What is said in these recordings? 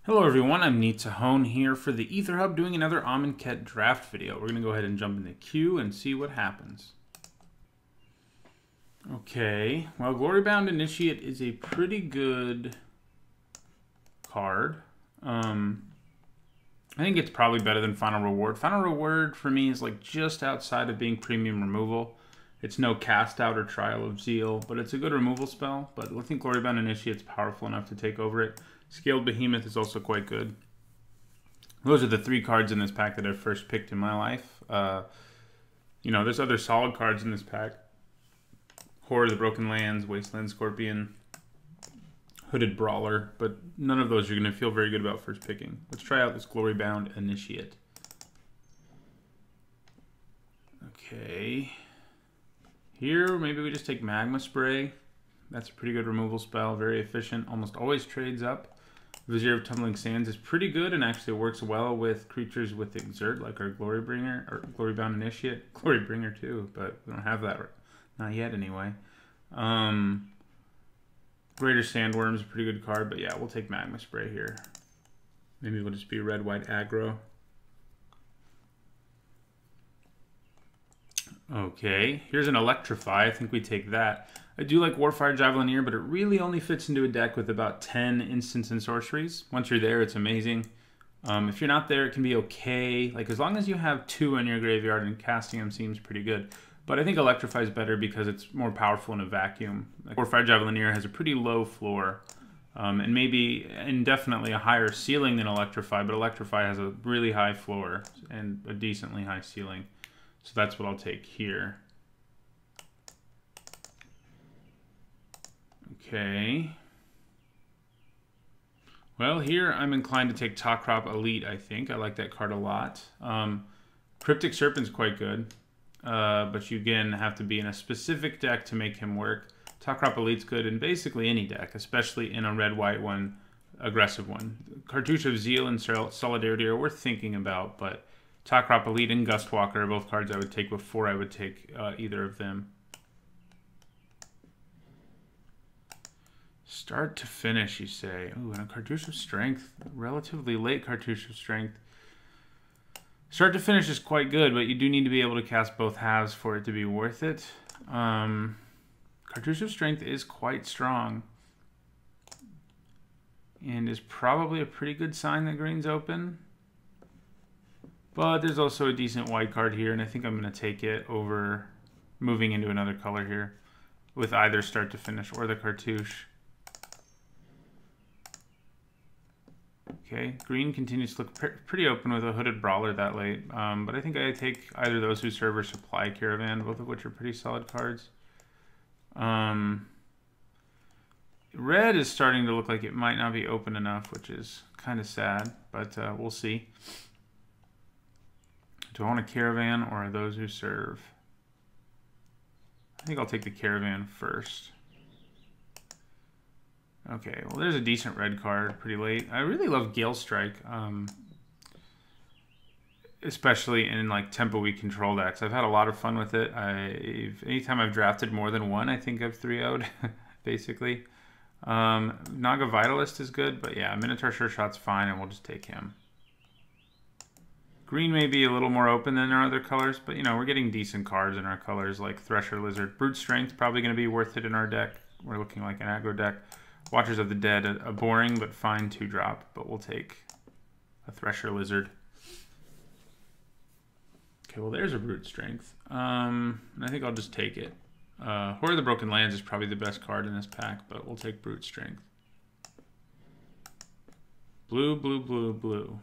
Hello everyone, I'm Nizzahon here for the Aether Hub doing another Amonkhet draft video. We're going to go ahead and jump into queue and see what happens. Okay, well, Gloy-Bound Initiate is a pretty good card. I think it's probably better than Final Reward. Final Reward for me is like just outside of being premium removal. It's no cast out or Trial of Zeal, but it's a good removal spell. But I think Gloy-Bound Initiate is powerful enough to take over it. Scaled Behemoth is also quite good. Those are the three cards in this pack that I've first picked in my life. You know, there's other solid cards in this pack. Horror of the Broken Lands, Wasteland Scorpion, Hooded Brawler, but none of those you're going to feel very good about first picking. Let's try out this Gloy-Bound Initiate. Okay. Here, maybe we just take Magma Spray. That's a pretty good removal spell, very efficient, almost always trades up. Vizier of Tumbling Sands is pretty good and actually works well with creatures with Exert, like our Glorybringer, or Glory-Bound Initiate. Glorybringer too, but we don't have that, not yet anyway. Greater Sandworm is a pretty good card, but yeah, we'll take Magma Spray here. Maybe we'll just be red-white aggro. Okay, here's an Electrify. I think we take that. I do like Warfire Javelineer, but it really only fits into a deck with about 10 instants and sorceries. Once you're there, it's amazing. If you're not there, it can be okay. Like, as long as you have 2 in your graveyard and casting them seems pretty good. But I think Electrify is better because it's more powerful in a vacuum. Like, Warfire Javelineer has a pretty low floor, and maybe indefinitely a higher ceiling than Electrify, but Electrify has a really high floor and a decently high ceiling. So that's what I'll take here. Okay. Well, here I'm inclined to take Top-Crop Elite, I think. I like that card a lot. Cryptic Serpent's quite good, but you again have to be in a specific deck to make him work. Top-Crop Elite's good in basically any deck, especially in a red-white one, aggressive one. Cartouche of Zeal and Solidarity are worth thinking about, but Top-Crop Elite and Gustwalker are both cards I would take before I would take either of them. Start to finish, you say. Ooh, and a Cartouche of Strength. Relatively late Cartouche of Strength. Start to finish is quite good, but you do need to be able to cast both halves for it to be worth it. Cartouche of Strength is quite strong. And is probably a pretty good sign that green's open. But there's also a decent white card here, and I think I'm going to take it over moving into another color here with either Start to Finish or the Cartouche. Okay, green continues to look pretty open with a Hooded Brawler that late, but I think I take either those who serve or Supply Caravan, both of which are pretty solid cards. Red is starting to look like it might not be open enough, which is kind of sad, but we'll see. Do I want a Caravan or those who serve? I think I'll take the Caravan first. Okay, well there's a decent red card pretty late. I really love Gale Strike, especially in like tempo weak control decks. I've had a lot of fun with it. Anytime I've drafted more than one, I think I've 3-0'd, basically. Naga Vitalist is good, but yeah, Minotaur Sure Shot's fine, and we'll just take him. Green may be a little more open than our other colors, but you know, we're getting decent cards in our colors like Thresher Lizard. Brute Strength, probably going to be worth it in our deck. We're looking like an aggro deck. Watchers of the Dead, a boring but fine 2-drop, but we'll take a Thresher Lizard. Okay, well there's a Brute Strength. And I think I'll just take it. Horror of the Broken Lands is probably the best card in this pack, but we'll take Brute Strength. Blue, blue, blue, blue.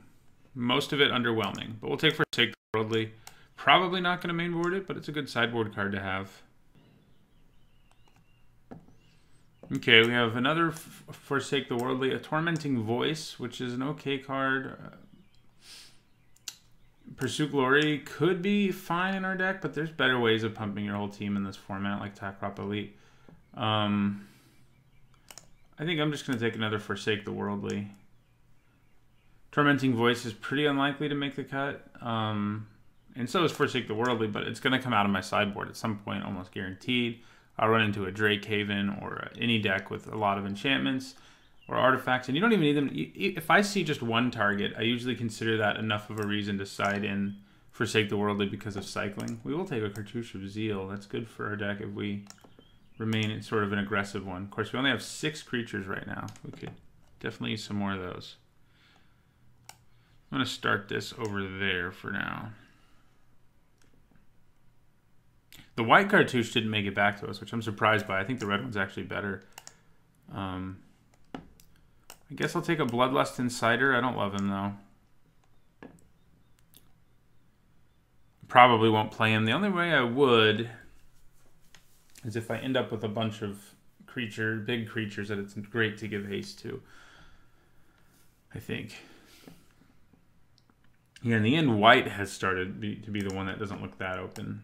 Most of it underwhelming, but we'll take Forsake the Worldly. Probably not going to mainboard it, but it's a good sideboard card to have. Okay, we have another Forsake the Worldly, a Tormenting Voice, which is an okay card. Pursue Glory could be fine in our deck, but there's better ways of pumping your whole team in this format, like Top-Crop Elite. I think I'm just going to take another Forsake the Worldly. Tormenting Voice is pretty unlikely to make the cut, and so is Forsake the Worldly, but it's going to come out of my sideboard at some point, almost guaranteed. I'll run into a Drake Haven or any deck with a lot of enchantments. or artifacts, and you don't even need them. If I see just one target, I usually consider that enough of a reason to side in Forsake the Worldly because of cycling. We will take a Cartouche of Zeal. That's good for our deck if we remain in sort of an aggressive one. Of course, we only have 6 creatures right now. We could definitely use some more of those. I'm going to start this over there for now. The white Cartouche didn't make it back to us, which I'm surprised by. I think the red one's actually better. I guess I'll take a Bloodlust Insider. I don't love him, though. Probably won't play him. The only way I would is if I end up with a bunch of big creatures that it's great to give haste to. I think. Yeah, in the end, white has started to be the one that doesn't look that open.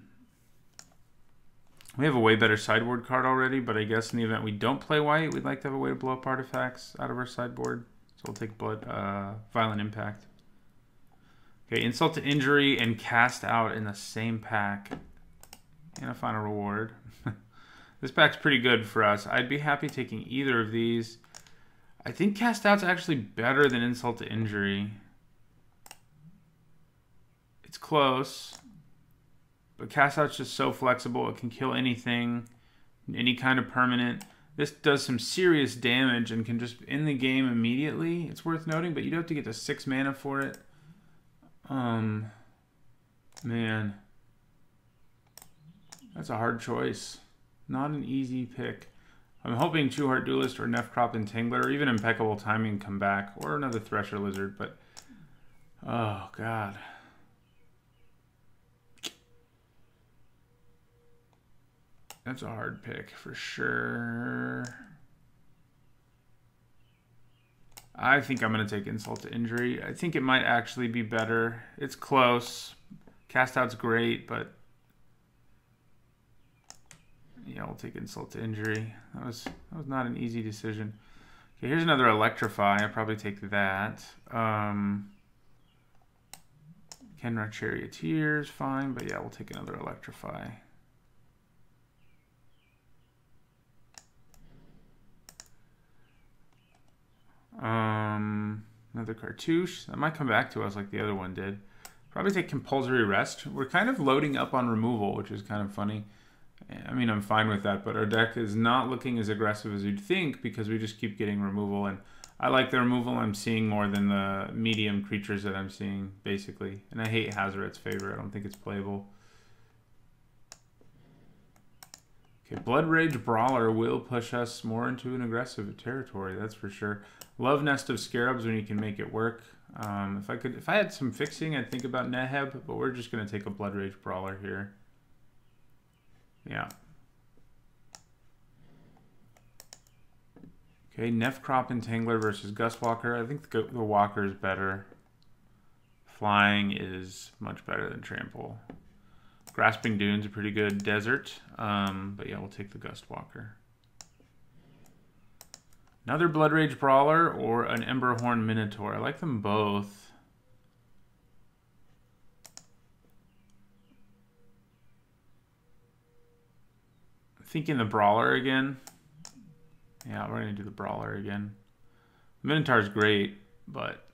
We have a way better sideboard card already, but I guess in the event we don't play white, we'd like to have a way to blow up artifacts out of our sideboard. So we'll take Violent Impact. Okay, Insult to Injury and Cast Out in the same pack. And a Final Reward. This pack's pretty good for us. I'd be happy taking either of these. I think Cast Out's actually better than Insult to Injury. It's close. But Cast Out's just so flexible. It can kill anything, any kind of permanent. This does some serious damage and can just end the game immediately. It's worth noting, but you'd have to get to 6 mana for it. Man. That's a hard choice. Not an easy pick. I'm hoping Two Heart Duelist or Nefcrop Entangler or even Impeccable Timing come back. Or another Thresher Lizard, but... Oh, God. That's a hard pick for sure. I think I'm going to take Insult to Injury. I think it might actually be better. It's close. Cast Out's great, but yeah, we'll take Insult to Injury. That was not an easy decision. Okay, here's another Electrify. I'll probably take that. Kenra Charioteer's fine, but yeah, we'll take another Electrify. Another Cartouche. That might come back to us like the other one did. Probably take Compulsory Rest. We're kind of loading up on removal, which is kind of funny. I mean, I'm fine with that, but our deck is not looking as aggressive as you'd think because we just keep getting removal, and I like the removal I'm seeing more than the medium creatures that I'm seeing, basically. And I hate Hazoret's Favor. I don't think it's playable. Okay, Blood Rage Brawler will push us more into an aggressive territory, that's for sure. Love Nest of Scarabs when you can make it work. If I had some fixing, I'd think about Neheb, but we're just gonna take a Blood Rage Brawler here. Yeah. Okay, Nefcrop Entangler versus Gustwalker. I think the Walker is better. Flying is much better than Trample. Grasping Dune's a pretty good desert, but yeah, we'll take the Gustwalker. Another Blood Rage Brawler or an Emberhorn Minotaur. I like them both. I'm thinking the Brawler again. Yeah, we're going to do the Brawler again. Minotaur's great, but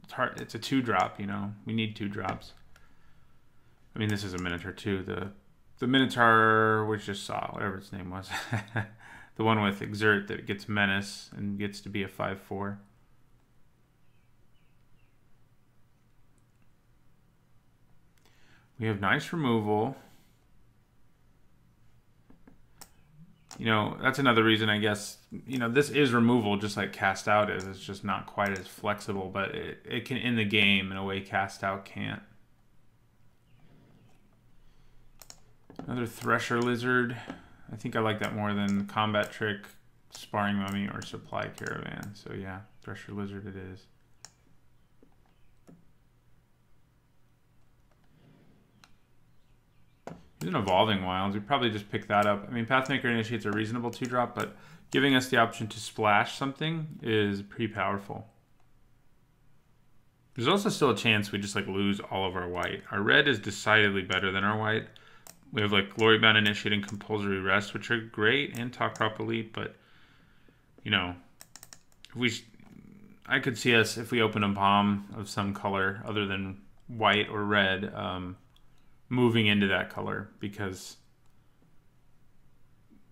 it's hard. It's a 2-drop, you know. We need 2 drops. I mean, this is a Minotaur too. The Minotaur, we just saw, whatever its name was. The one with Exert that gets Menace and gets to be a 5/4. We have nice removal. You know, that's another reason, I guess, you know, this is removal just like Cast Out is. It's just not quite as flexible, but it can end the game in a way Cast Out can't. Another Thresher Lizard. I think I like that more than Combat Trick, Sparring Mummy, or Supply Caravan. So yeah, Thresher Lizard it is. He's an Evolving Wilds. We probably just pick that up. I mean, Pathmaker Initiate's a reasonable 2-drop, but giving us the option to splash something is pretty powerful. There's also still a chance we just like lose all of our white. Our red is decidedly better than our white. We have like Glory-Bound Initiate and Compulsory Rest, which are great, and Talk Crop Elite, but, you know, I could see us, if we open a bomb of some color other than white or red, moving into that color because,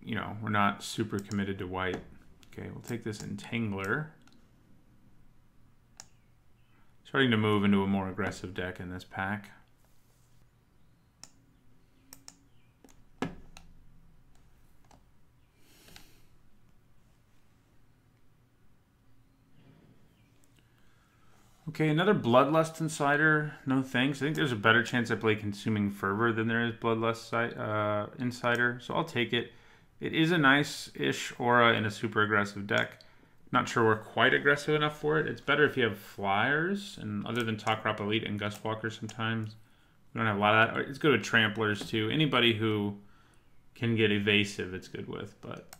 you know, we're not super committed to white. Okay, we'll take this Entangler. Starting to move into a more aggressive deck in this pack. Okay, another Bloodlust Insider. No thanks. I think there's a better chance I play Consuming Fervor than there is Bloodlust Insider, so I'll take it. It is a nice-ish aura in a super aggressive deck. Not sure we're quite aggressive enough for it. It's better if you have flyers, and other than Talkrop Elite and Gustwalker sometimes. We don't have a lot of that. It's good with Tramplers too. Anybody who can get evasive, it's good with. But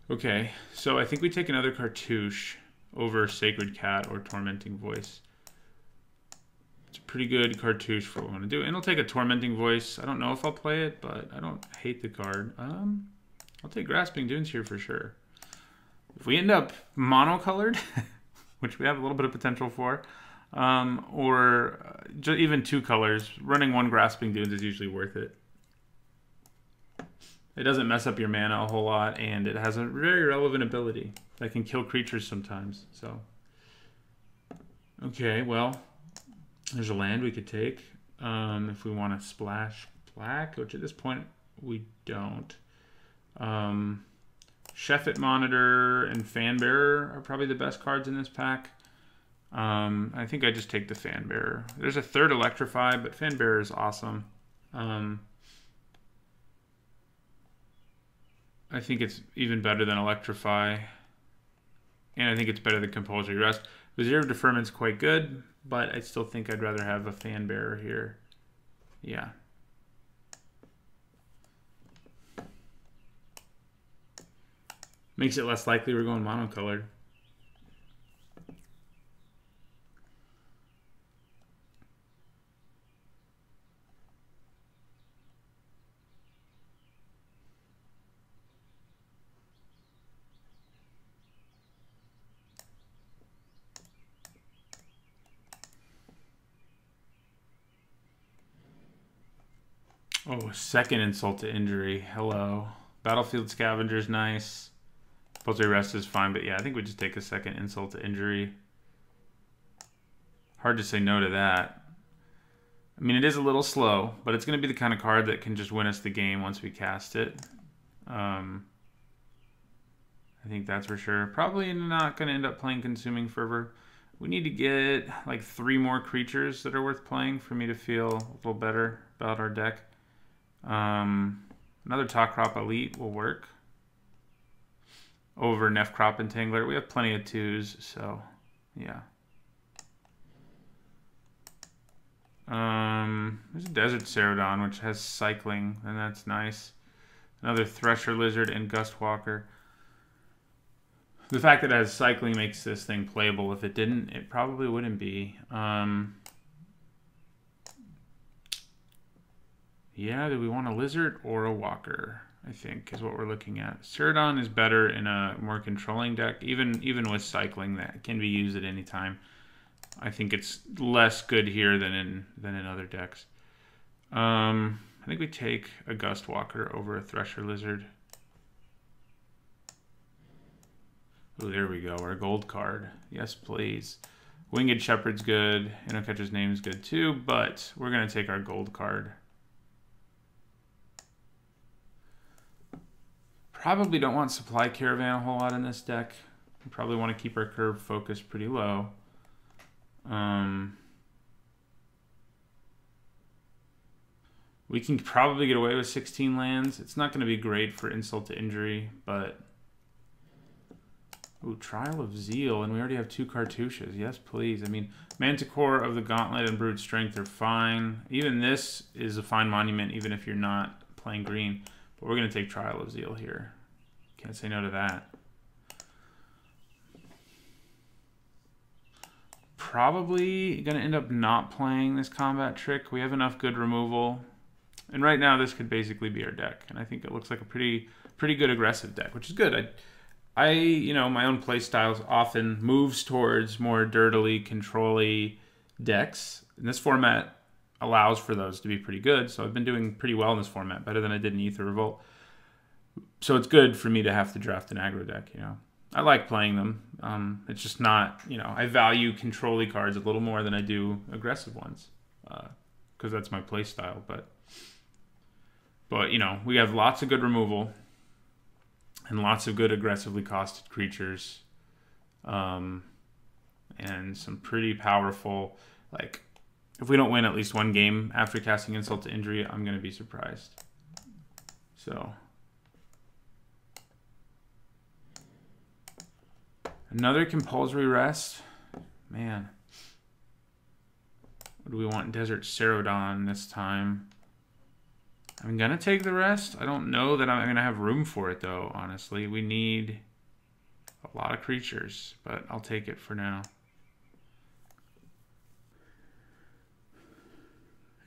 okay, so I think we take another Cartouche over Sacred Cat or Tormenting Voice. It's a pretty good Cartouche for what we want to do. And I'll take a Tormenting Voice. I don't know if I'll play it, but I don't hate the card. I'll take Grasping Dunes here for sure. If we end up monocolored, which we have a little bit of potential for, or even two colors, running one Grasping Dunes is usually worth it. It doesn't mess up your mana a whole lot, and it has a very relevant ability that can kill creatures sometimes. So, okay, well, there's a land we could take if we want to splash black, which at this point we don't. Sheffet Monitor and Fanbearer are probably the best cards in this pack. I think I just take the Fanbearer. There's a third Electrify, but Fanbearer is awesome. I think it's even better than Electrify. And I think it's better than Compulsory Rest. Reserve Deferment's quite good, but I still think I'd rather have a Fanbearer here. Yeah. Makes it less likely we're going monocolored. Oh, second Insult to Injury. Hello. Battlefield Scavenger's nice. Compulsory Rest is fine, but yeah, I think we just take a second Insult to Injury. Hard to say no to that. I mean, it is a little slow, but it's going to be the kind of card that can just win us the game once we cast it. I think that's for sure. Probably not going to end up playing Consuming Fervor. We need to get like 3 more creatures that are worth playing for me to feel a little better about our deck. Another Talkrop Elite will work over Nefkrop Entangler. We have plenty of 2s, so yeah. There's a Desert Cerodon, which has cycling, and that's nice. Another Thresher Lizard and Gustwalker. The fact that it has cycling makes this thing playable. If it didn't, it probably wouldn't be. Yeah, do we want a Lizard or a Walker? I think is what we're looking at. Cerodon is better in a more controlling deck, even with cycling that can be used at any time. I think it's less good here than in other decks. I think we take a Gustwalker over a Thresher Lizard. Oh, there we go. Our gold card. Yes, please. Winged Shepherd's good. Innocatcher's Name is good too, but we're going to take our gold card. Probably don't want Supply Caravan a whole lot in this deck. We probably want to keep our curve focus pretty low. We can probably get away with 16 lands. It's not going to be great for Insult to Injury, but... Ooh, Trial of Zeal, and we already have 2 cartouches. Yes, please. I mean, Manticore of the Gauntlet and Brute Strength are fine. Even this is a fine monument, even if you're not playing green. But we're going to take Trial of Zeal here. Can't say no to that. Probably going to end up not playing this Combat Trick. We have enough good removal. And right now, this could basically be our deck. And I think it looks like a pretty good aggressive deck, which is good. you know, my own play styles often moves towards more dirtily, control-y decks. And this format allows for those to be pretty good. So I've been doing pretty well in this format, better than I did in Aether Revolt. So it's good for me to have to draft an aggro deck, you know. I like playing them. It's just not, you know, I value control-y cards a little more than I do aggressive ones. Because that's my play style. But, you know, we have lots of good removal. And lots of good aggressively costed creatures. And some pretty powerful, like, if we don't win at least one game after casting Insult to Injury, I'm going to be surprised. So, another compulsory rest. Man. What do we want? Desert Cerodon this time. I'm going to take the rest. I don't know that I'm going to have room for it, though, honestly. We need a lot of creatures, but I'll take it for now.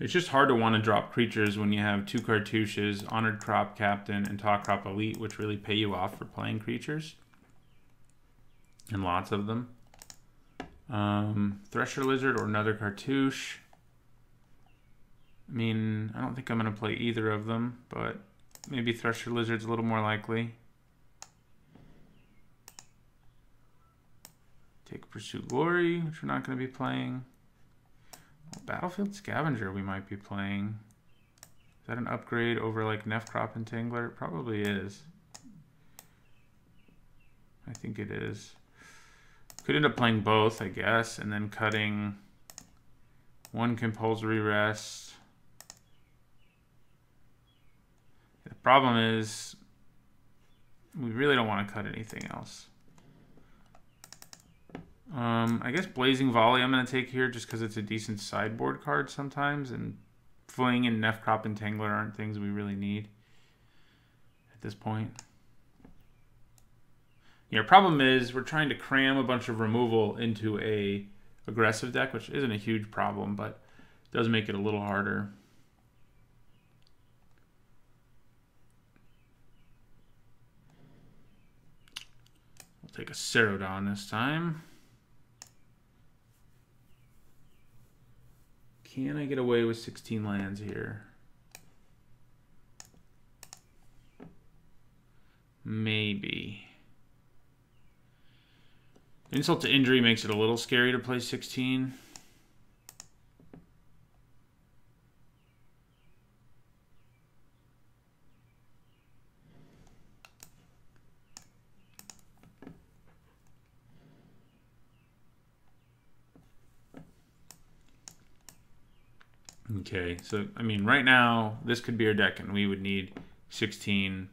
It's just hard to want to drop creatures when you have 2 cartouches, Honored Crop Captain, and Talk Crop Elite, which really pay you off for playing creatures. And lots of them. Thresher Lizard or another cartouche. I mean, I don't think I'm going to play either of them, but maybe Thresher Lizard's a little more likely. Take Pursue Glory, which we're not going to be playing. Battlefield Scavenger we might be playing. Is that an upgrade over like Nefcrop Entangler? It probably is. I think it is. Could end up playing both, I guess, and then cutting 1 compulsory rest. The problem is we really don't want to cut anything else. I guess Blazing Volley I'm going to take here just because it's a decent sideboard card sometimes, and Fling and Nefcrop Entangler aren't things we really need at this point. Yeah, problem is we're trying to cram a bunch of removal into a aggressive deck, which isn't a huge problem, but does make it a little harder. We'll take a Cerodon this time. Can I get away with 16 lands here? Maybe. Insult to Injury makes it a little scary to play 16. Okay, so, I mean, right now, this could be our deck, and we would need 16.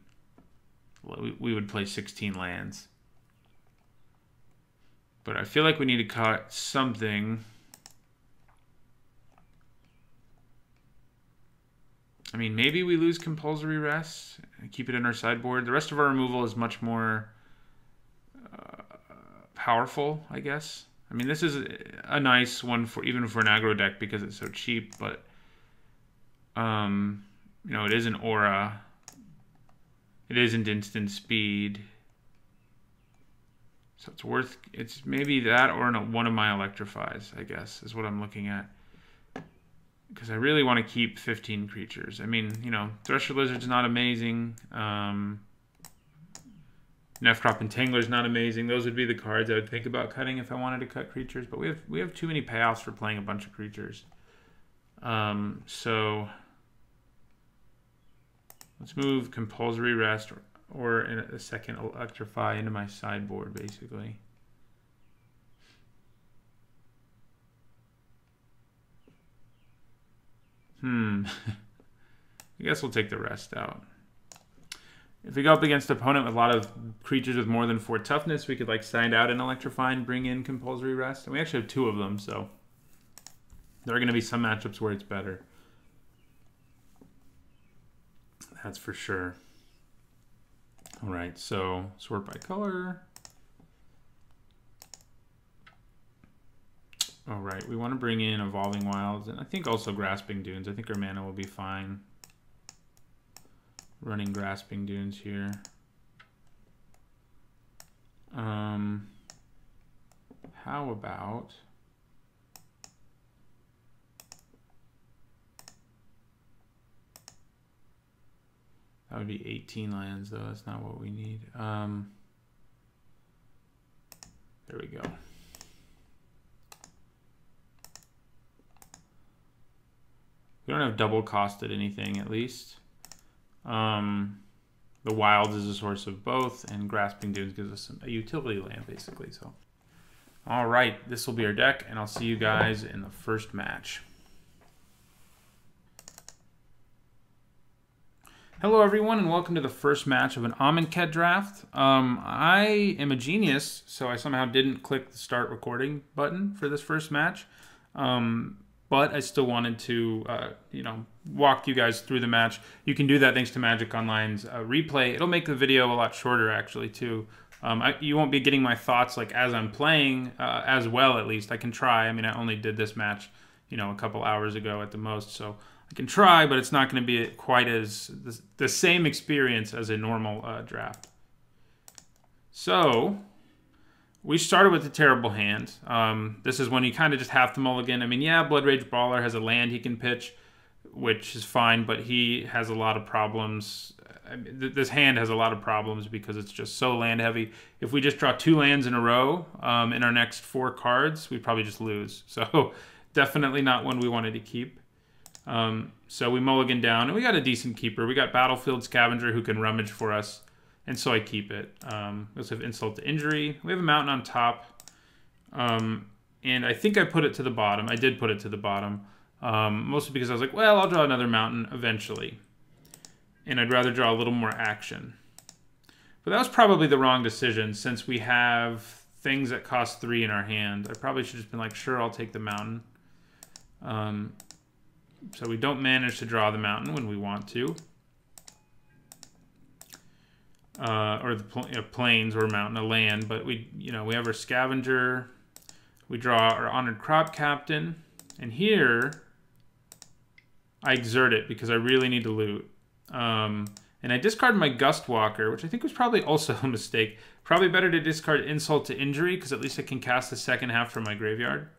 We would play 16 lands. But I feel like we need to cut something. I mean, maybe we lose Compulsory Rest and keep it in our sideboard. The rest of our removal is much more powerful, I guess. I mean, this is a nice one for even for an aggro deck because it's so cheap, but you know, it is an aura. It isn't instant speed. So it's worth, it's maybe that or one of my Electrifies, I guess, is what I'm looking at. Because I really want to keep 15 creatures. I mean, you know, Thresher Lizard's not amazing. Nefcrop Entangler's not amazing. Those would be the cards I would think about cutting if I wanted to cut creatures. But we have too many payoffs for playing a bunch of creatures. So let's move Compulsory Rest or in a second Electrify into my sideboard, basically. I guess we'll take the rest out. If we go up against an opponent with a lot of creatures with more than 4 toughness, we could like side out and Electrify and bring in Compulsory Rest. And we actually have 2 of them, so there are going to be some matchups where it's better. That's for sure. All right, so sort by color. All right, we want to bring in Evolving Wilds, and I think also Grasping Dunes. I think our mana will be fine. Running Grasping Dunes here. How about... That would be 18 lands, though. That's not what we need. There we go. We don't have double costed anything, at least. The Wilds is a source of both, and Grasping Dunes gives us a utility land, basically. So, all right, this will be our deck, and I'll see you guys in the first match. Hello, everyone, and welcome to the first match of an Amonkhet draft. I am a genius, so I somehow didn't click the start recording button for this first match. But I still wanted to, walk you guys through the match. You can do that thanks to Magic Online's replay. It'll make the video a lot shorter, actually, too. You won't be getting my thoughts like as I'm playing as well, at least. I can try. I mean, I only did this match, a couple hours ago at the most, so I can try, but it's not going to be quite as the same experience as a normal draft. So we started with a terrible hand. This is when you kind of just have to mulligan. I mean, yeah, Blood Rage Brawler has a land he can pitch, which is fine, but he has a lot of problems. I mean, this hand has a lot of problems because it's just so land heavy. If we just draw 2 lands in a row in our next 4 cards, we'd probably just lose. So definitely not one we wanted to keep. So we mulligan down, and we got a decent keeper. We got Battlefield Scavenger who can rummage for us, and so I keep it. We also have Insult to Injury. We have a Mountain on top, and I think I put it to the bottom. I did put it to the bottom, mostly because I was like, well, I'll draw another Mountain eventually, and I'd rather draw a little more action. But that was probably the wrong decision, since we have things that cost 3 in our hand. I probably should have just been like, sure, I'll take the Mountain. So we don't manage to draw the Mountain when we want to. Or the plains or mountain, a land, but we have our Scavenger. We draw our Honored Crop Captain, and here I exert it because I really need to loot. And I discard my Gustwalker, which I think was probably also a mistake. Probably better to discard Insult to Injury because at least I can cast the second half from my graveyard.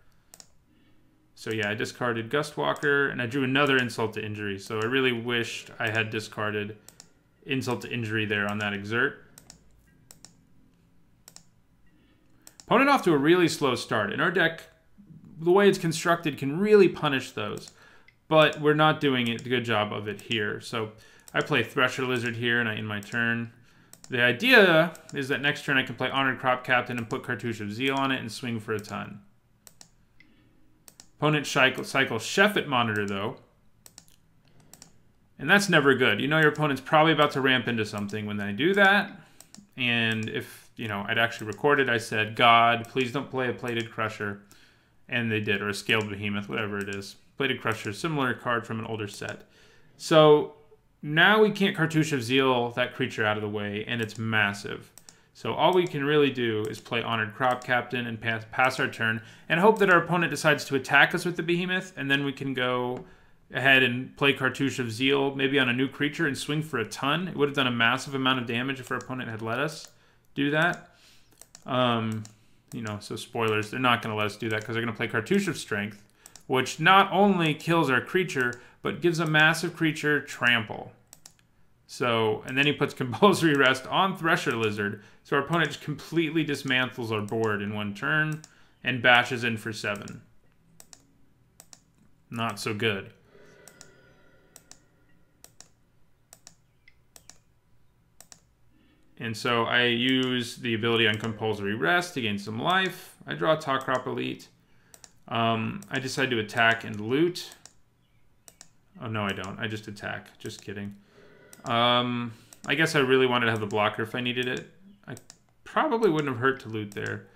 So yeah, I discarded Gustwalker, and I drew another Insult to Injury. So I really wished I had discarded Insult to Injury there on that exert. Opponent off to a really slow start. And our deck, the way it's constructed, can really punish those. But we're not doing a good job of it here. So I play Thresher Lizard here, and I end my turn. The idea is that next turn I can play Honored Crop Captain and put Cartouche of Zeal on it and swing for a ton. Opponent cycles Sheffet Monitor, though. And that's never good. Your opponent's probably about to ramp into something when they do that. And if, I'd actually recorded, I said, God, please don't play a Plated Crusher. And they did, or a Scaled Behemoth, whatever it is. Plated Crusher, similar card from an older set. So now we can't Cartouche of Zeal that creature out of the way, and it's massive. So all we can really do is play Honored Crop Captain and pass our turn, and hope that our opponent decides to attack us with the Behemoth, and then we can go ahead and play Cartouche of Zeal, maybe on a new creature, and swing for a ton. It would have done a massive amount of damage if our opponent had let us do that. So spoilers, they're not going to let us do that because they're going to play Cartouche of Strength, which not only kills our creature, but gives a massive creature trample. So, and then he puts Compulsory Rest on Thresher Lizard, so our opponent just completely dismantles our board in one turn and bashes in for 7. Not so good. And so I use the ability on Compulsory Rest to gain some life. I draw Talkrop Elite. I decide to attack and loot. Oh, no, I don't. I just attack. Just kidding. I guess I really wanted to have the blocker if I needed it. I probably wouldn't have hurt to loot there.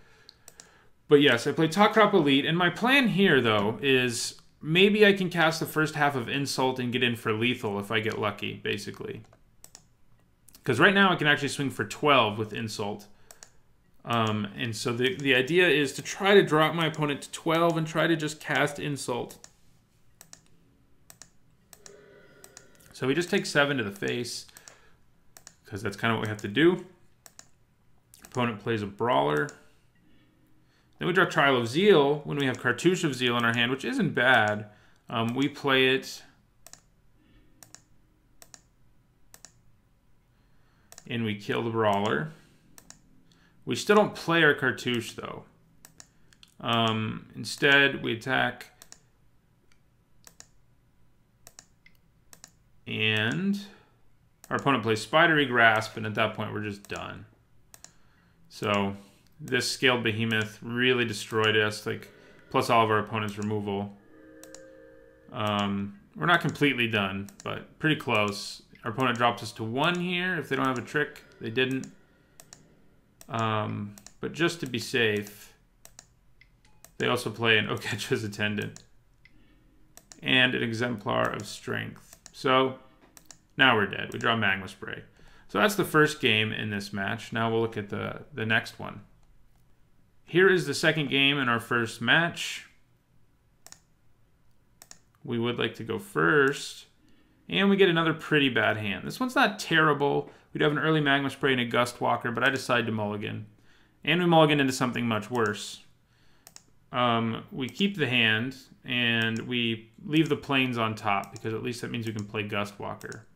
But yes, I play Talkrop Elite. And my plan here, though, is maybe I can cast the first half of Insult and get in for lethal if I get lucky, basically. Because right now I can actually swing for 12 with Insult. And so the idea is to try to drop my opponent to 12 and try to just cast Insult. So we just take 7 to the face, because that's kind of what we have to do. Opponent plays a Brawler. Then we draw Trial of Zeal when we have Cartouche of Zeal in our hand, which isn't bad. We play it. And we kill the Brawler. We still don't play our Cartouche, though. Instead, we attack. And our opponent plays Spidery Grasp, and at that point, we're just done. So this Scaled Behemoth really destroyed us, like, plus all of our opponent's removal. We're not completely done, but pretty close. Our opponent drops us to 1 here. If they don't have a trick, they didn't. But just to be safe, they also play an Oketcha's Attendant and an Exemplar of Strength. So now we're dead. We draw Magma Spray. So that's the first game in this match. Now we'll look at the next one. Here is the second game in our first match. We would like to go first. And we get another pretty bad hand. This one's not terrible. We'd have an early Magma Spray and a Gust Walker, but I decided to mulligan. And we mulligan into something much worse. We keep the hand, and we leave the plains on top, because at least that means we can play Gust Walker.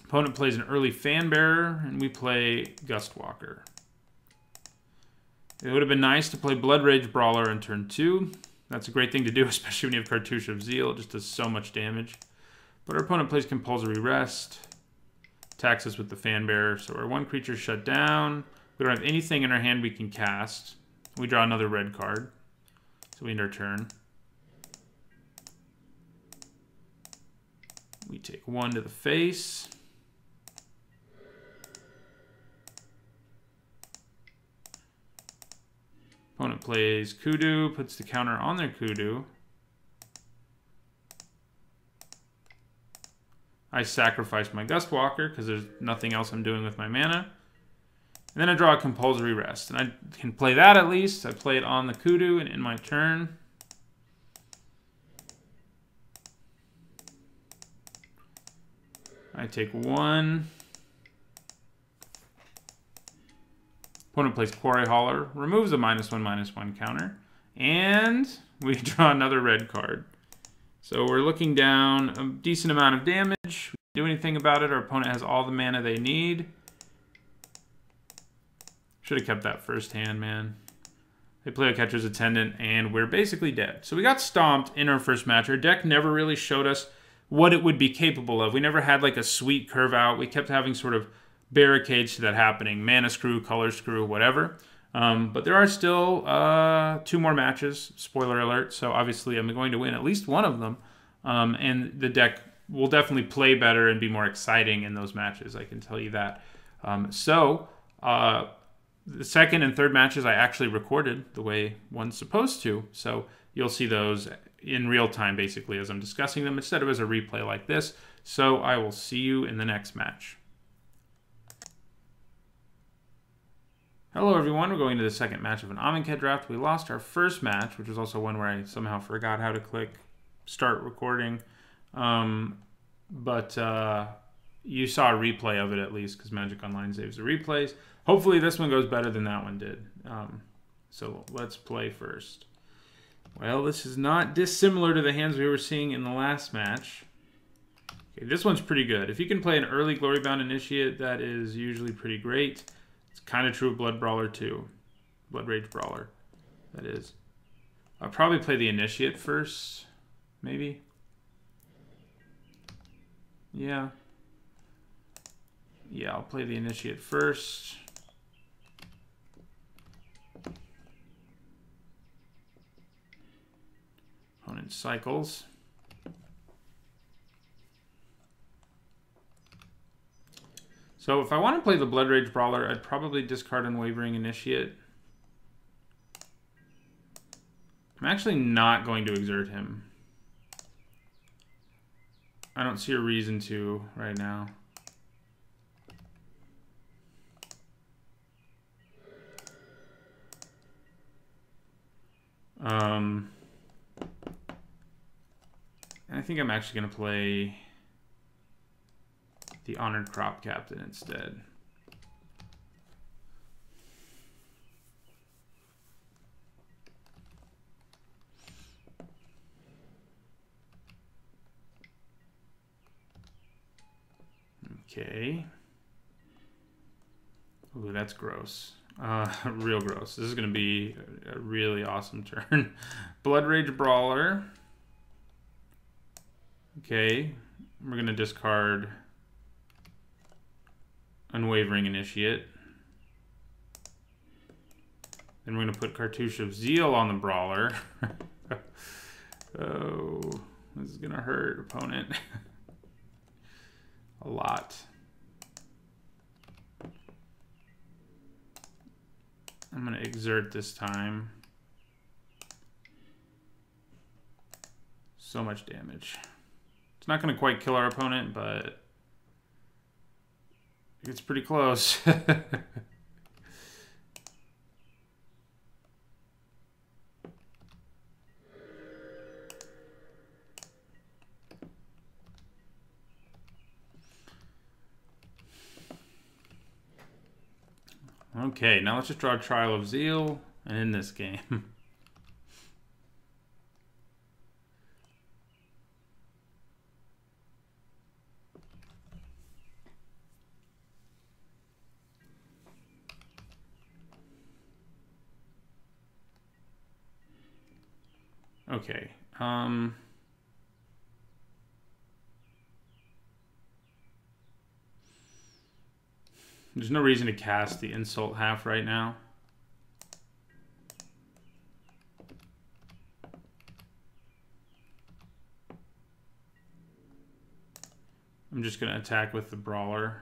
Opponent plays an early Fan Bearer, and we play Gust Walker. It would have been nice to play Blood Rage Brawler on turn 2. That's a great thing to do, especially when you have Cartouche of Zeal. It just does so much damage. But our opponent plays Compulsory Rest. Attacks us with the Fan Bearer, so our 1 creature shut down. We don't have anything in our hand we can cast. We draw another red card. So we end our turn. We take 1 to the face. Opponent plays Kudu, puts the counter on their Kudu. I sacrifice my Gust Walker because there's nothing else I'm doing with my mana. And then I draw a Compulsory Rest. And I can play that at least. I play it on the Kudu and in my turn. I take 1. Opponent plays Quarry Hauler, removes a -1/-1 counter, and we draw another red card. So we're looking down a decent amount of damage. We can't do anything about it. Our opponent has all the mana they need. Should have kept that first hand, man. They play a Catcher's Attendant, and we're basically dead. So we got stomped in our first match. Our deck never really showed us what it would be capable of. We never had like a sweet curve out. We kept having sort of barricades to that happening. Mana Screw, Color Screw, whatever. But there are still 2 more matches. Spoiler alert. So obviously I'm going to win at least one of them. And the deck will definitely play better and be more exciting in those matches. I can tell you that. The second and third matches I actually recorded the way one's supposed to. So you'll see those in real time, basically, as I'm discussing them, instead of as a replay like this. So I will see you in the next match. Hello everyone, we're going to the second match of an Amonkhet draft. We lost our first match, which was also one where I somehow forgot how to click start recording. But you saw a replay of it at least, because Magic Online saves the replays. Hopefully this one goes better than that one did. So let's play first. Well, this is not dissimilar to the hands we were seeing in the last match. Okay, this one's pretty good. If you can play an early Glory-Bound Initiate, that is usually pretty great. It's kind of true of Blood Brawler too. Blood Rage Brawler, that is. I'll probably play the Initiate first, maybe. Yeah. Yeah, I'll play the Initiate first. Opponent cycles. So if I want to play the Blood Rage Brawler, I'd probably discard Unwavering Initiate. I'm actually not going to exert him. I don't see a reason to right now. I think I'm actually going to play the Honored Crop Captain instead. Okay. Ooh, that's gross. Real gross. This is going to be a really awesome turn. Blood Rage Brawler. Okay. We're going to discard Unwavering Initiate. Then we're going to put Cartouche of Zeal on the Brawler. Oh, this is going to hurt opponent. A lot. I'm going to exert this time. So much damage. It's not going to quite kill our opponent, but it's pretty close. Okay, now let's just draw a Trial of Zeal and end this game. Okay. There's no reason to cast the Insult half right now. I'm just going to attack with the Brawler.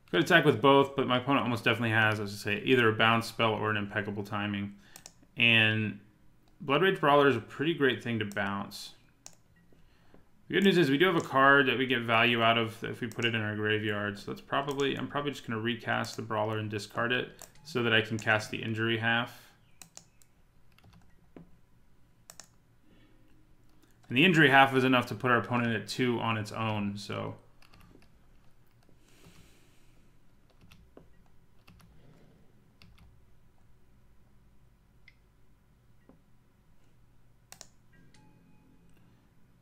Could attack with both, but my opponent almost definitely has, as I say, either a bounce spell or an impeccable timing. And Blood Rage Brawler is a pretty great thing to bounce. The good news is we do have a card that we get value out of if we put it in our graveyard. So that's probably, I'm probably just going to recast the Brawler and discard it so that I can cast the Injury half. And the Injury half is enough to put our opponent at 2 on its own, so...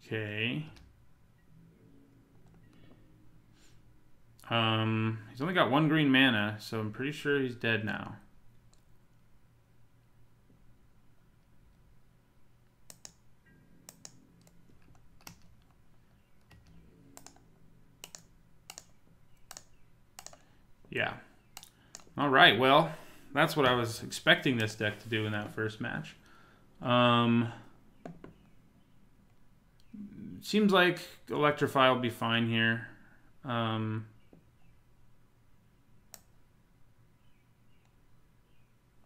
Okay. He's only got 1 green mana, so I'm pretty sure he's dead now. Yeah. All right, well, that's what I was expecting this deck to do in that first match. Seems like Electrify will be fine here.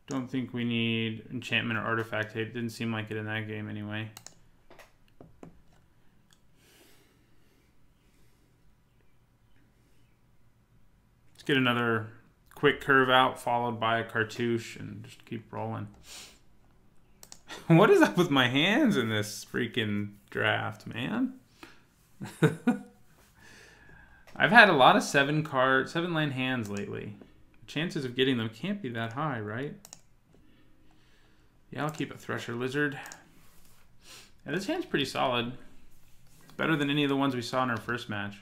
Don't think we need Enchantment or Artifact Hate. It didn't seem like it in that game anyway. Let's get another quick curve out followed by a Cartouche and just keep rolling. What is up with my hands in this freaking draft, man? I've had a lot of 7-lane hands lately. Chances of getting them can't be that high, right? Yeah, I'll keep a Thresher Lizard. Yeah, this hand's pretty solid. It's better than any of the ones we saw in our first match.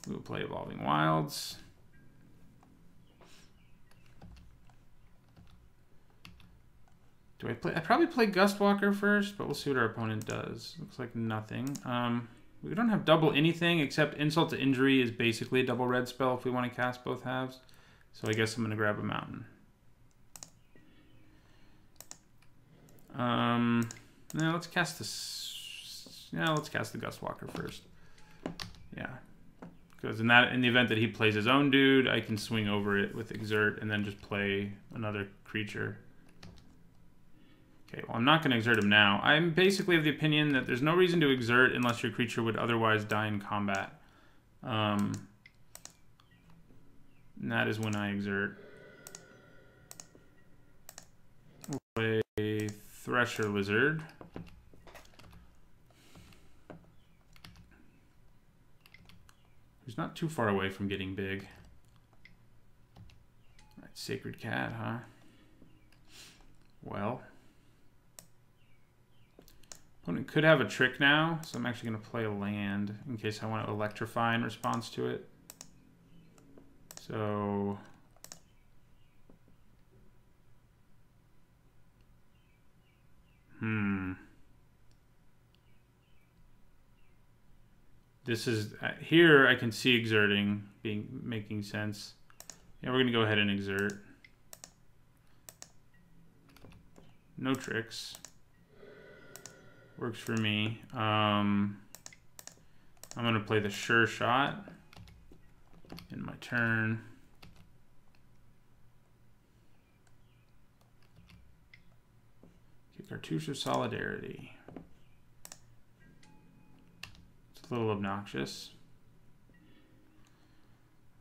We'll play Evolving Wilds. Do I play? I'd probably play Gustwalker first, but we'll see what our opponent does. Looks like nothing. We don't have double anything except Insult to Injury is basically a double red spell if we want to cast both halves. So I guess I'm going to grab a Mountain. No, let's cast this. Yeah, let's cast the Gustwalker first. Yeah, because in the event that he plays his own dude, I can swing over it with Exert and then just play another creature. Okay, well, I'm not going to exert him now. I'm basically of the opinion that there's no reason to exert unless your creature would otherwise die in combat. And that is when I exert. We'll play Thresher Lizard. not too far away from getting big. All right, Sacred Cat, huh? Well, opponent could have a trick now, so I'm actually going to play a land in case I want to electrify in response to it. So this is here I can see exerting making sense. Yeah, we're gonna go ahead and exert. No tricks. Works for me. I'm gonna play the sure shot in my turn. Cartouche of Solidarity. It's a little obnoxious.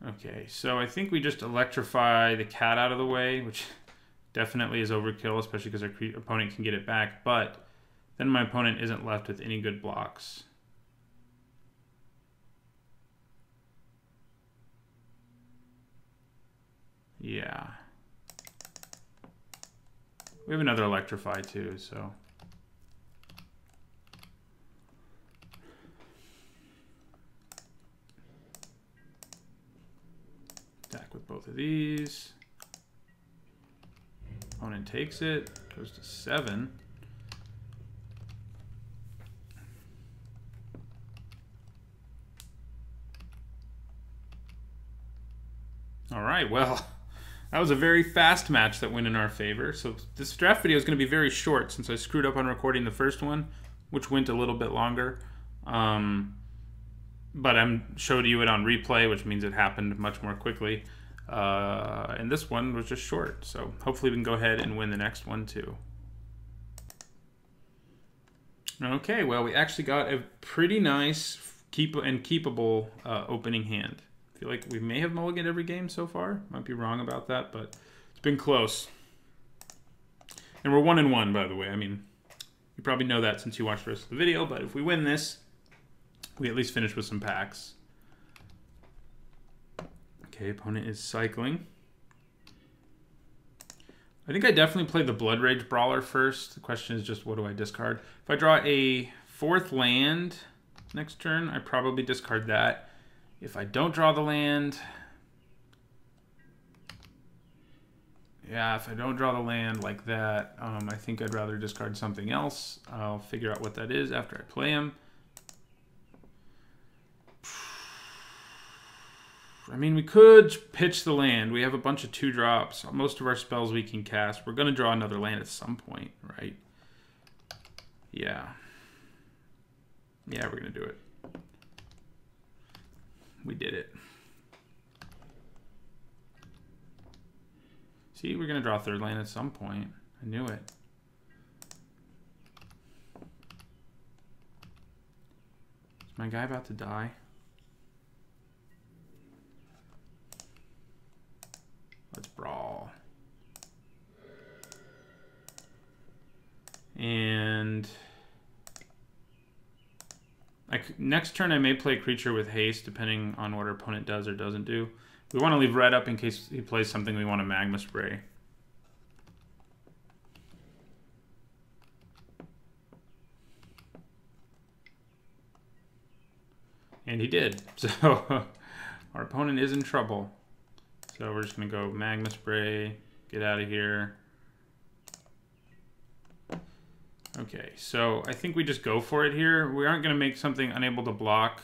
Okay, so I think we just electrify the cat out of the way, which definitely is overkill, especially because our opponent can get it back, but then my opponent isn't left with any good blocks. Yeah. We have another electrify too, so. Attack with both of these. Opponent takes it, goes to 7. All right, well. That was a very fast match that went in our favor. So this draft video is going to be very short since I screwed up on recording the first one, which went a little bit longer. But I showed you it on replay, which means it happened much more quickly. And this one was just short. So hopefully we can go ahead and win the next one too. Okay, well, we actually got a pretty nice keepable opening hand. I feel like we may have mulliganed every game so far. Might be wrong about that, but it's been close. And we're 1-1, by the way. I mean, you probably know that since you watched the rest of the video, but if we win this, we at least finish with some packs. Okay, opponent is cycling. I think I definitely play the Blood Rage Brawler first. The question is just, what do I discard? If I draw a 4th land next turn, I probably discard that. If I don't draw the land, yeah, if I don't draw the land like that, I think I'd rather discard something else. I'll figure out what that is after I play him. I mean, we could pitch the land. We have a bunch of 2-drops. Most of our spells we can cast. We're going to draw another land at some point, right? Yeah. Yeah, we're going to do it. We did it. See, we're going to draw a 3rd land at some point. I knew it. Is my guy about to die? Let's brawl. And next turn I may play creature with haste depending on what our opponent does or doesn't do. We want to leave red up in case he plays something we want to magma spray. And he did. So our opponent is in trouble. So we're just going to go magma spray, get out of here. Okay, so I think we just go for it here. We aren't going to make something unable to block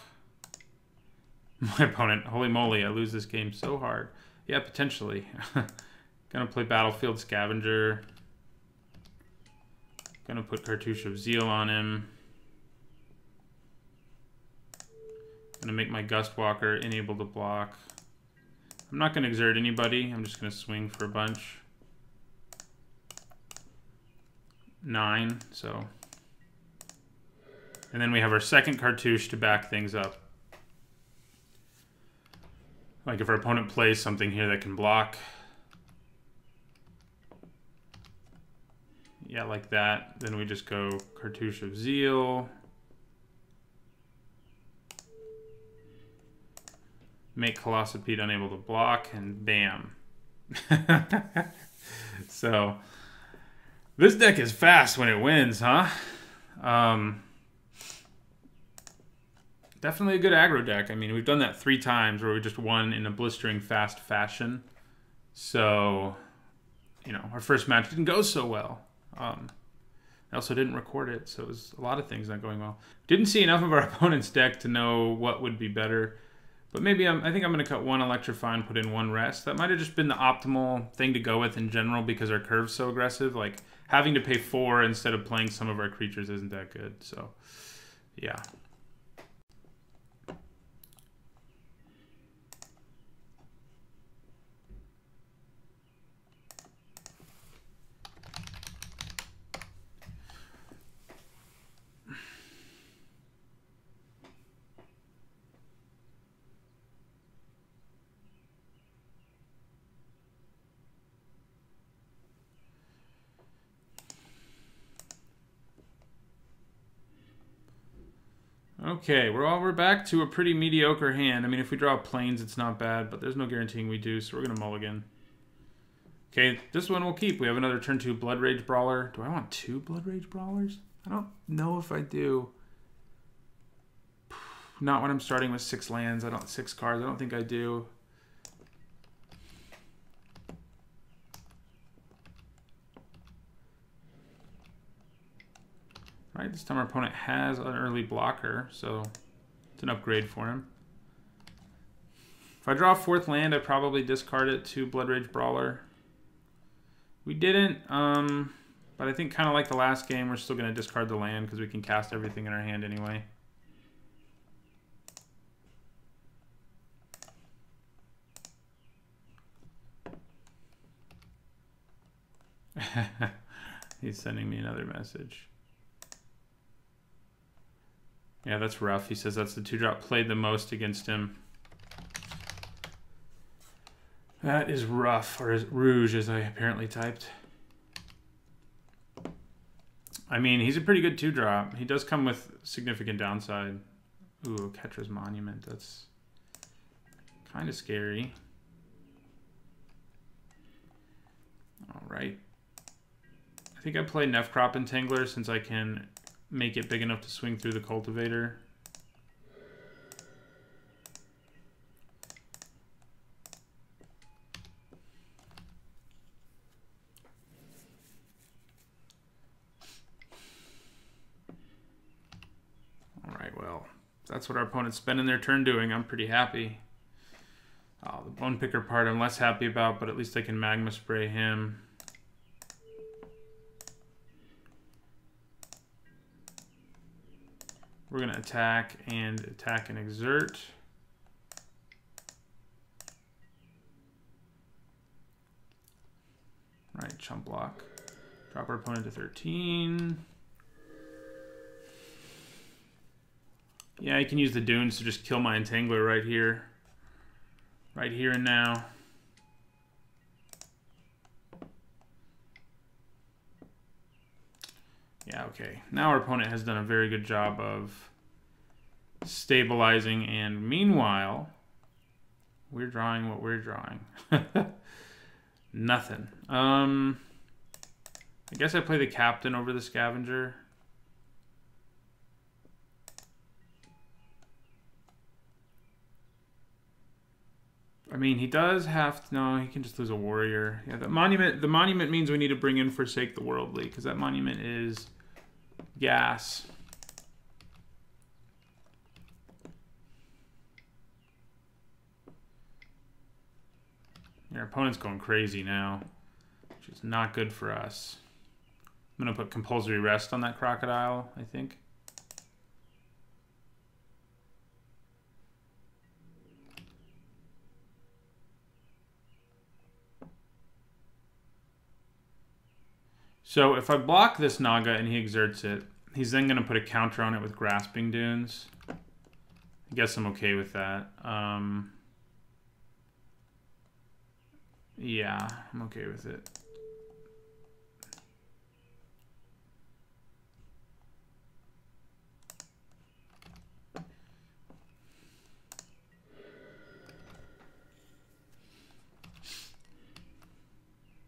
my opponent. Holy moly, I lose this game so hard. Yeah, potentially. Gonna play Battlefield Scavenger. Gonna put Cartouche of Zeal on him. Gonna make my Gustwalker unable to block. I'm not gonna exert anybody. I'm just gonna swing for a bunch. 9, so. And then we have our second Cartouche to back things up. Like if our opponent plays something here that can block. Yeah, like that. Then we just go Cartouche of Zeal. make Colossopede unable to block, and bam. So this deck is fast when it wins, huh? Definitely a good aggro deck. I mean, we've done that 3 times where we just won in a blistering fast fashion. So, you know, our first match didn't go so well. I also didn't record it, so it was a lot of things not going well. Didn't see enough of our opponent's deck to know what would be better. But maybe I think I'm going to cut 1 Electrify and put in 1 Rest. That might have just been the optimal thing to go with in general because our curve's so aggressive. Like, having to pay 4 instead of playing some of our creatures isn't that good. So, yeah. Okay, we're back to a pretty mediocre hand. I mean, if we draw planes, it's not bad, but there's no guaranteeing we do, so we're going to mulligan. Okay, this one we'll keep. We have another turn 2 Blood Rage Brawler. Do I want 2 Blood Rage Brawlers? I don't know if I do. Not when I'm starting with 6 lands. 6 cards. I don't think I do. Right, this time our opponent has an early blocker, so it's an upgrade for him. If I draw a 4th land, I'd probably discard it to Blood Rage Brawler. We didn't, but I think kind of like the last game, we're still going to discard the land because we can cast everything in our hand anyway. He's sending me another message. Yeah, that's rough. He says that's the 2-drop played the most against him. That is rough, or is Rouge, as I apparently typed. I mean, he's a pretty good 2-drop. He does come with significant downside. Ooh, Ketra's Monument. That's kind of scary. All right. I think I play Nefcrop Entangler since I can make it big enough to swing through the Cultivator. All right, well, that's what our opponent's spending their turn doing. I'm pretty happy. Oh, the Bone Picker part I'm less happy about, but at least I can Magma Spray him. We're going to attack and exert. Right, chump block. Drop our opponent to 13. Yeah, I can use the Dunes to just kill my Entangler right here. Right here and now. Yeah, okay. Now our opponent has done a very good job of stabilizing, and meanwhile, we're drawing what we're drawing. Nothing. I guess I play the Captain over the Scavenger. I mean, he does have to, no, he can just lose a warrior. Yeah, the monument means we need to bring in Forsake the Worldly, because that monument is gas. Your opponent's going crazy now, which is not good for us. I'm going to put Compulsory Rest on that Crocodile, I think. So if I block this Naga and he exerts it, he's then going to put a counter on it with Grasping Dunes. I guess I'm okay with that. Yeah, I'm okay with it.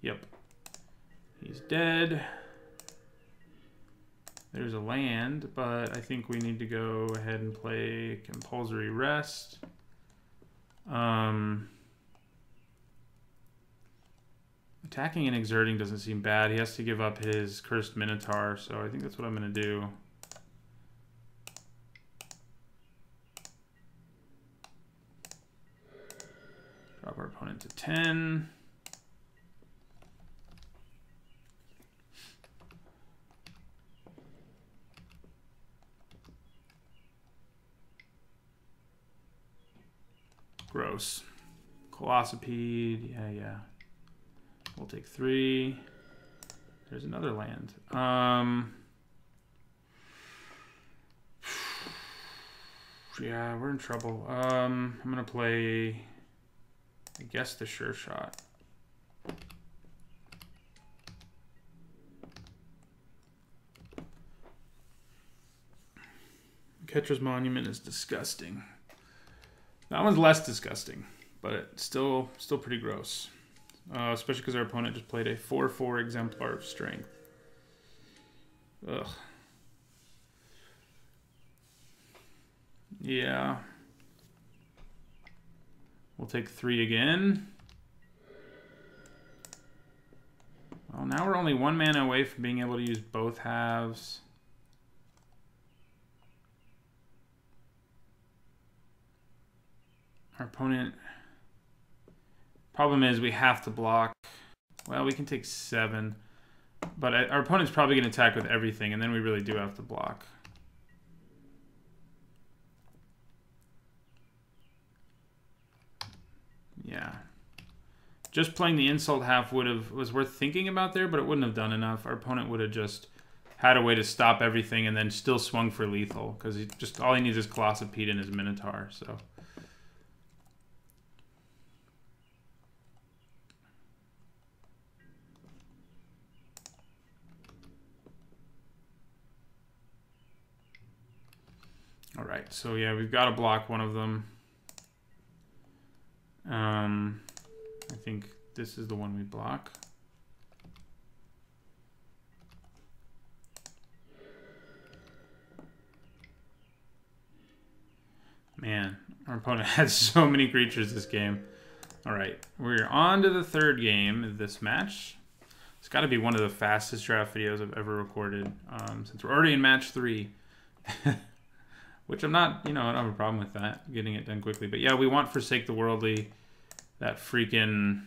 Yep. He's dead. There's a land, but I think we need to go ahead and play Compulsory Rest. Attacking and exerting doesn't seem bad. He has to give up his Cursed Minotaur, so I think that's what I'm going to do. Drop our opponent to 10. Gross. Colossopede, yeah. We'll take 3. There's another land. Yeah, we're in trouble. I'm gonna play, I guess, the Sure Shot. Ketra's Monument is disgusting. That one's less disgusting, but it's still pretty gross. Especially because our opponent just played a 4/4 Exemplar of Strength. Ugh. Yeah. We'll take 3 again. Well, now we're only 1 mana away from being able to use both halves. Our opponent... Problem is we have to block. Well, we can take 7. But our opponent's probably going to attack with everything, and then we really do have to block. Yeah. Just playing the insult half was worth thinking about there, but it wouldn't have done enough. Our opponent would have just had a way to stop everything and then still swung for lethal, because all he needs is Colossopede and his Minotaur, so... All right, so yeah, we've got to block one of them. I think this is the one we block. Man, our opponent has so many creatures this game. All right, we're on to the 3rd game of this match. It's got to be one of the fastest draft videos I've ever recorded, since we're already in match 3. Which I'm not, I don't have a problem with that, getting it done quickly. But yeah, we want Forsake the Worldly. That freaking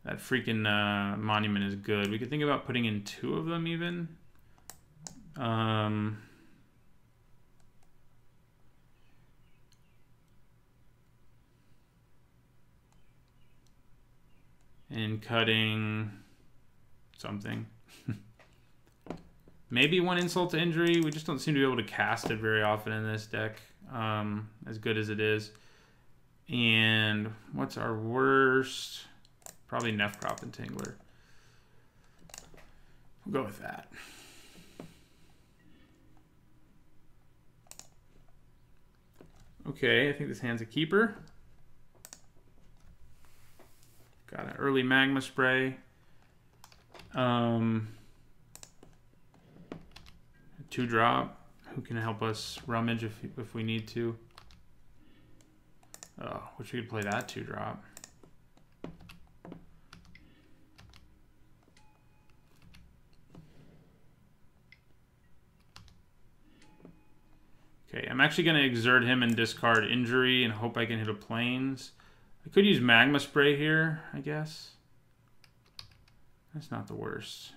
monument is good. We could think about putting in 2 of them even. And cutting something. Maybe 1 Insult to Injury. We just don't seem to be able to cast it very often in this deck, as good as it is. And what's our worst? Probably Nefcrop Entangler. We'll go with that. Okay, I think this hand's a keeper. Got an early Magma Spray. 2-drop. Who can help us rummage if we need to? Oh, wish we could play that 2-drop. Okay, I'm actually going to exert him and discard Injury and hope I can hit a Plains. I could use Magma Spray here, I guess. That's not the worst.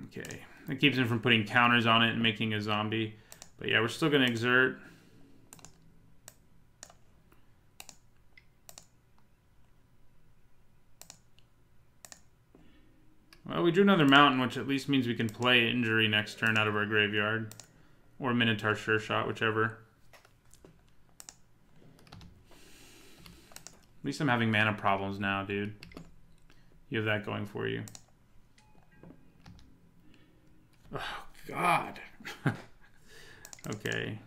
Okay, that keeps him from putting counters on it and making a zombie. But yeah, we're still going to exert. Well, we drew another mountain, which at least means we can play Injury next turn out of our graveyard. Or Minotaur Sure Shot, whichever. At least I'm having mana problems now, dude. You have that going for you. Oh, God. Okay.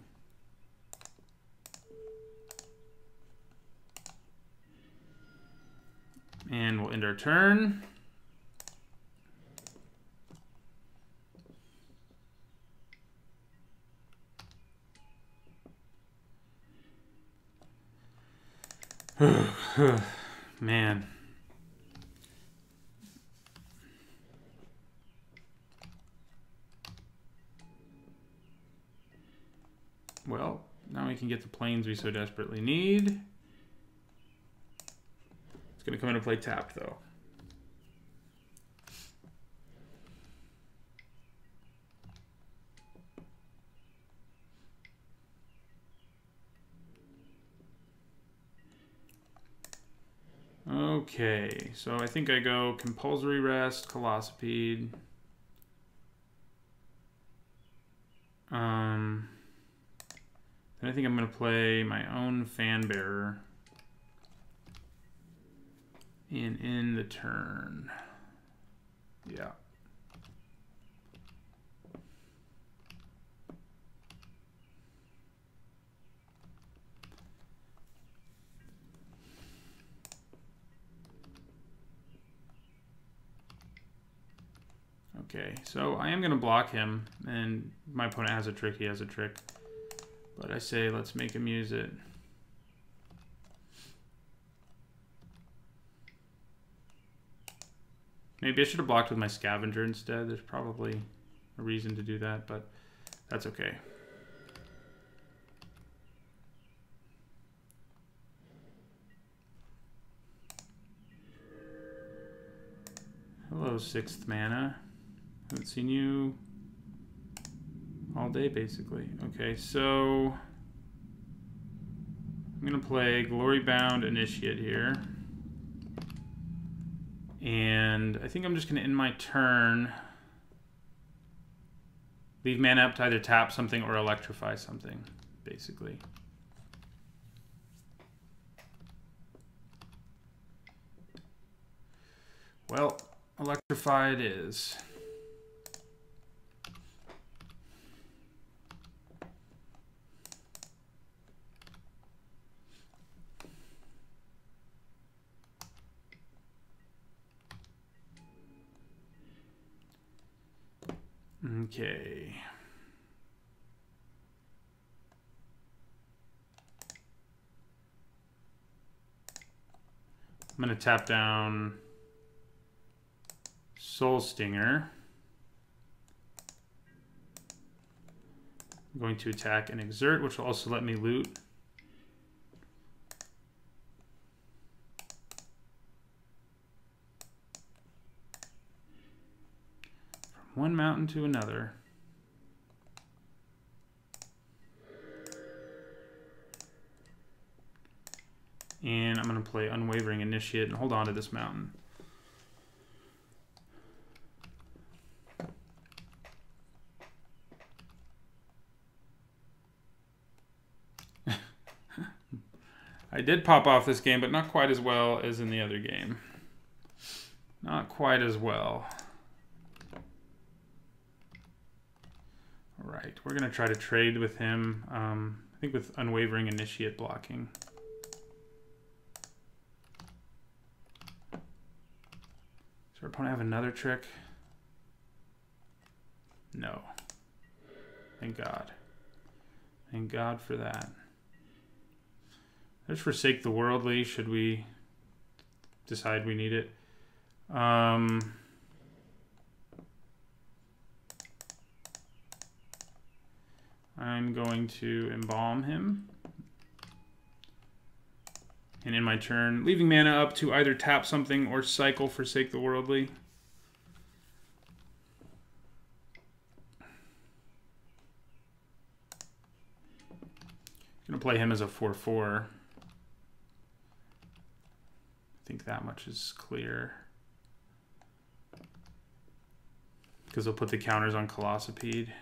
And we'll end our turn. Man. Well, now we can get the planes we so desperately need. It's going to come into play tapped, though. Okay, so I think I go Compulsory Rest, Colossipede. Then I think I'm going to play my own Fanbearer. And in the turn. Yeah. Okay, so I am going to block him, and my opponent has a trick, he has a trick. But I say, let's make him use it. Maybe I should have blocked with my Scavenger instead. There's probably a reason to do that, but that's okay. Hello, 6th mana. Haven't seen you all day, basically. Okay, so I'm going to play Glory-Bound Initiate here. And I think I'm just going to end my turn. Leave mana up to either tap something or electrify something, basically. Well, electrify it is. Okay. I'm going to tap down Soul Stinger. I'm going to attack and exert, which will also let me loot. From one mountain to another. And I'm going to play Unwavering Initiate and hold on to this mountain. I did pop off this game, but not quite as well as in the other game. Not quite as well. All right, we're going to try to trade with him, I think with Unwavering Initiate blocking. Does our opponent have another trick? No. Thank God. Thank God for that. Let's forsake the worldly, should we decide we need it. I'm going to embalm him. And in my turn, leaving mana up to either tap something or cycle Forsake the Worldly. Gonna play him as a 4/4. I think that much is clear. Because they'll put the counters on Colossipede.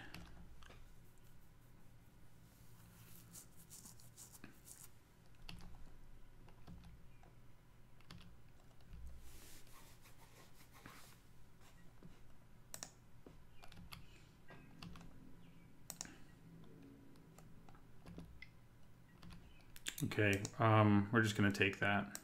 Okay, we're just gonna take that.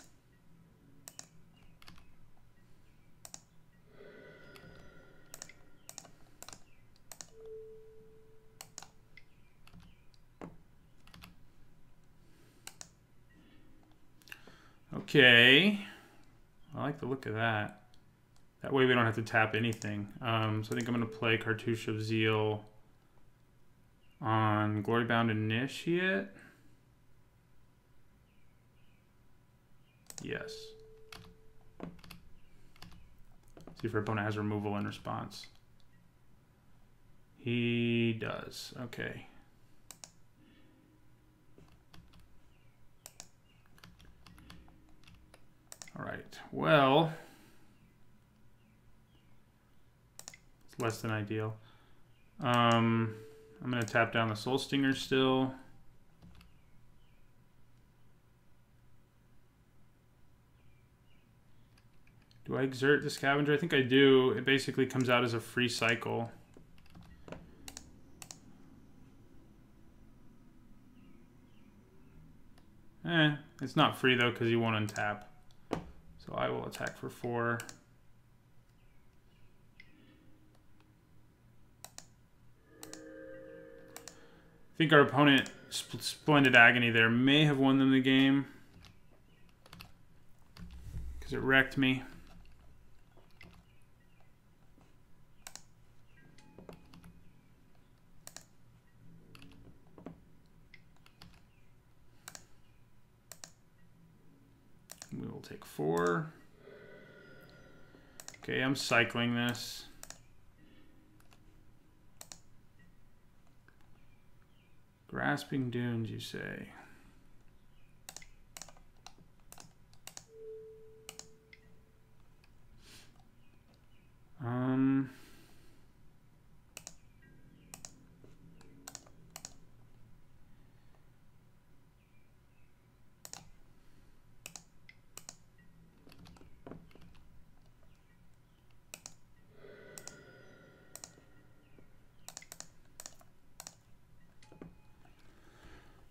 Okay, I like the look of that. That way we don't have to tap anything. So I think I'm gonna play Cartouche of Zeal on Gloy-Bound Initiate. Yes. See if our opponent has removal in response. He does. Okay. All right. Well, it's less than ideal. I'm going to tap down the Soul Stinger still. Do I exert the Scavenger? I think I do. It basically comes out as a free cycle. It's not free though because you won't untap. So I will attack for 4. I think our opponent, Splendid Agony there, may have won them the game. Because it wrecked me. We will take 4. Okay, I'm cycling this. Grasping Dunes, you say?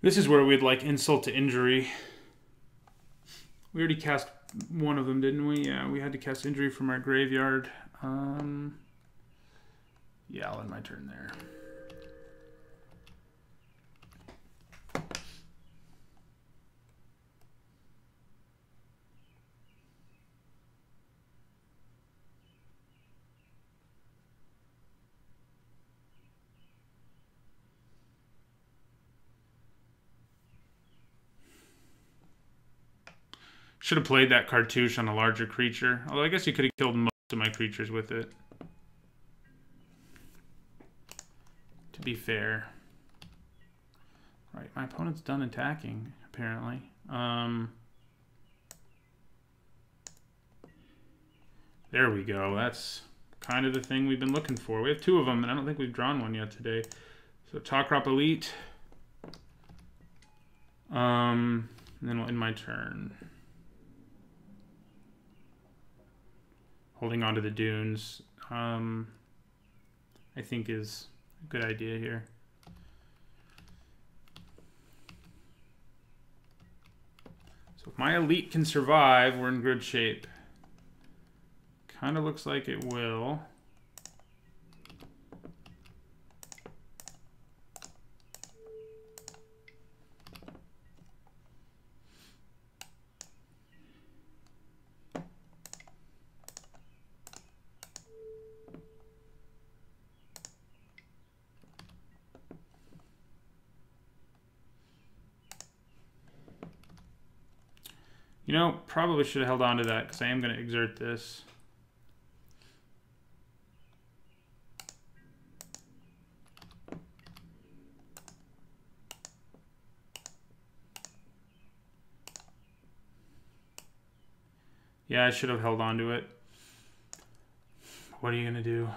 This is where we'd like Insult to Injury. We already cast one of them, didn't we? Yeah, we had to cast Injury from our graveyard. Yeah, I'll end my turn there. Should have played that Cartouche on a larger creature. Although I guess you could have killed most of my creatures with it. To be fair. Right, my opponent's done attacking, apparently. There we go. That's kind of the thing we've been looking for. We have 2 of them, and I don't think we've drawn one yet today. So Talkrop Elite. And then we'll end my turn. Holding on to the Dunes, I think is a good idea here. So if my Elite can survive, we're in good shape. Kind of looks like it will. You know, probably should have held on to that because I am going to exert this. Yeah, I should have held on to it. What are you going to do?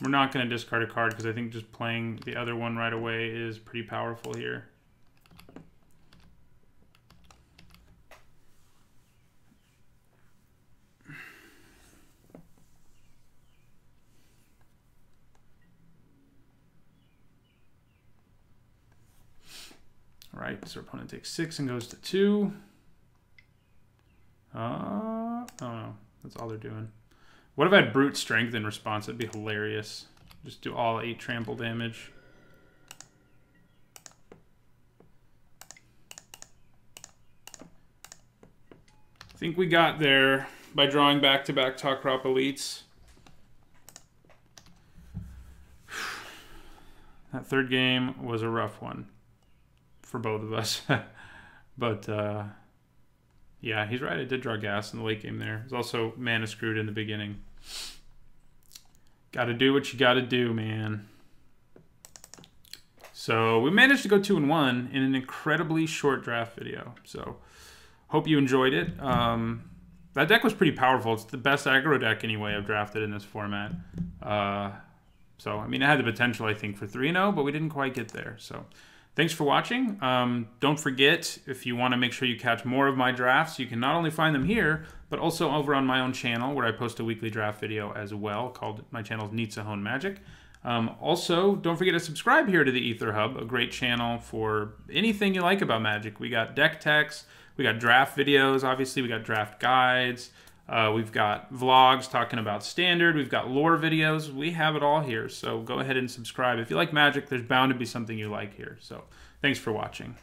We're not going to discard a card because I think just playing the other one right away is pretty powerful here. right, so our opponent takes 6 and goes to 2. Oh no, that's all they're doing. What if I had brute strength in response? That'd be hilarious. Just do all 8 trample damage. I think we got there by drawing back-to-back top crop elites. That third game was a rough one for both of us. But, yeah, he's right. I did draw gas in the late game there. It's also mana screwed in the beginning. Gotta do what you gotta do, man. So we managed to go 2-1 in an incredibly short draft video. So hope you enjoyed it. That deck was pretty powerful. It's the best aggro deck anyway I've drafted in this format. So, I mean, it had the potential, I think, for 3-0, but we didn't quite get there. So thanks for watching. Don't forget, if you want to make sure you catch more of my drafts, you can not only find them here, but also over on my own channel where I post a weekly draft video as well, called my channel's Nizzahon Magic. Also, don't forget to subscribe here to the Aether Hub, a great channel for anything you like about Magic. We got deck techs, we got draft videos, obviously we got draft guides, we've got vlogs talking about Standard, we've got lore videos, we have it all here. So go ahead and subscribe. If you like Magic, there's bound to be something you like here. So thanks for watching.